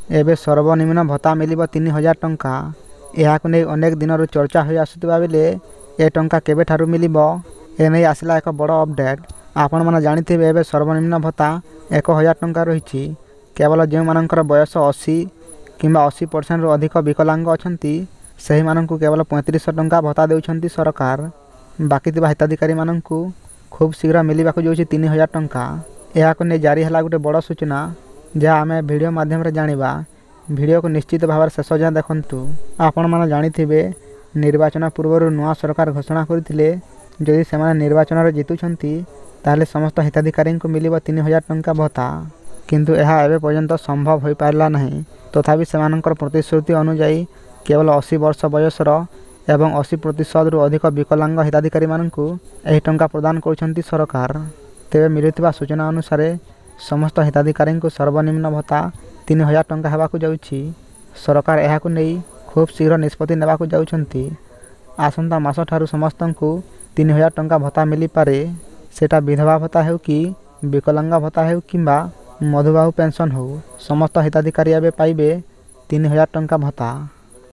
ଏବେ ସର୍ବନିମ୍ନ ଭତ୍ତା ମିଳିବ 3000 ଟଙ୍କା। ଏହାକୁ ନେଇ ଅନେକ ଦିନରୁ ଚର୍ଚ୍ଚା ହୋଇ ଆସୁଥିବା ବେଳେ ଏ ଟଙ୍କା କେବେଠାରୁ ମିଳିବ ଏନେଇ ଆସିଲା ଏକ ବଡ଼ ଅପଡେଟ୍। ଆପଣମାନେ ଜାଣିଥିବେ ଏବେ ସର୍ବନିମ୍ନ ଭତ୍ତା 1000 ଟଙ୍କା ରହିଛି। କେବଳ ଯେଉଁମାନଙ୍କର ବୟସ 80 କିମ୍ବା 80%ରୁ ଅଧିକ ବିକଳାଙ୍ଗ ଅଛନ୍ତି ସେହିମାନଙ୍କୁ କେବଳ 3500 ଟଙ୍କା ଭତ୍ତା ଦେଉଛନ୍ତି ସରକାର। ବାକି ଥିବା ହିତାଧିକାରୀମାନଙ୍କୁ ଖୁବ୍ ଶୀଘ୍ର ମିଳିବାକୁ ଯାଉଛି 3000 ଟଙ୍କା। ଏହାକୁ ନେଇ ଜାରି ହେଲା ଗୋଟେ ବଡ଼ ସୂଚନା, ଯାହା ଆମେ ଭିଡ଼ିଓ ମାଧ୍ୟମରେ ଜାଣିବା। ଭିଡ଼ିଓକୁ ନିଶ୍ଚିତ ଭାବରେ ଶେଷ ଯାଏଁ ଦେଖନ୍ତୁ। ଆପଣମାନେ ଜାଣିଥିବେ ନିର୍ବାଚନ ପୂର୍ବରୁ ନୂଆ ସରକାର ଘୋଷଣା କରିଥିଲେ ଯଦି ସେମାନେ ନିର୍ବାଚନରେ ଜିତୁଛନ୍ତି ତାହେଲେ ସମସ୍ତ ହିତାଧିକାରୀଙ୍କୁ ମିଳିବ 3000 ଟଙ୍କା ଭତ୍ତା। କିନ୍ତୁ ଏହା ଏବେ ପର୍ଯ୍ୟନ୍ତ ସମ୍ଭବ ହୋଇପାରିଲା ନାହିଁ। ତଥାପି ସେମାନଙ୍କର ପ୍ରତିଶ୍ରୁତି ଅନୁଯାୟୀ କେବଳ 80 ବର୍ଷ ବୟସର ଏବଂ 80%ରୁ ଅଧିକ ବିକଳାଙ୍ଗ ହିତାଧିକାରୀମାନଙ୍କୁ ଏହି ଟଙ୍କା ପ୍ରଦାନ କରୁଛନ୍ତି ସରକାର। ତେବେ ମିଳୁଥିବା ସୂଚନା ଅନୁସାରେ ସମସ୍ତ ହିତାଧିକାରୀଙ୍କୁ ସର୍ବନିମ୍ନ ଭତ୍ତା 3000 ଟଙ୍କା ହେବାକୁ ଯାଉଛି। ସରକାର ଏହାକୁ ନେଇ ଖୁବ୍ ଶୀଘ୍ର ନିଷ୍ପତ୍ତି ନେବାକୁ ଯାଉଛନ୍ତି। ଆସନ୍ତା ମାସଠାରୁ ସମସ୍ତଙ୍କୁ 3000 ଟଙ୍କା ଭତ୍ତା ମିଳିପାରେ। ସେଟା ବିଧବା ଭତ୍ତା ହେଉ କି ବିକଳାଙ୍ଗ ଭତ୍ତା ହେଉ କିମ୍ବା ମଧୁବାବୁ ପେନ୍ସନ୍ ହେଉ, ସମସ୍ତ ହିତାଧିକାରୀ ଏବେ ପାଇବେ 3000 ଟଙ୍କା ଭତ୍ତା।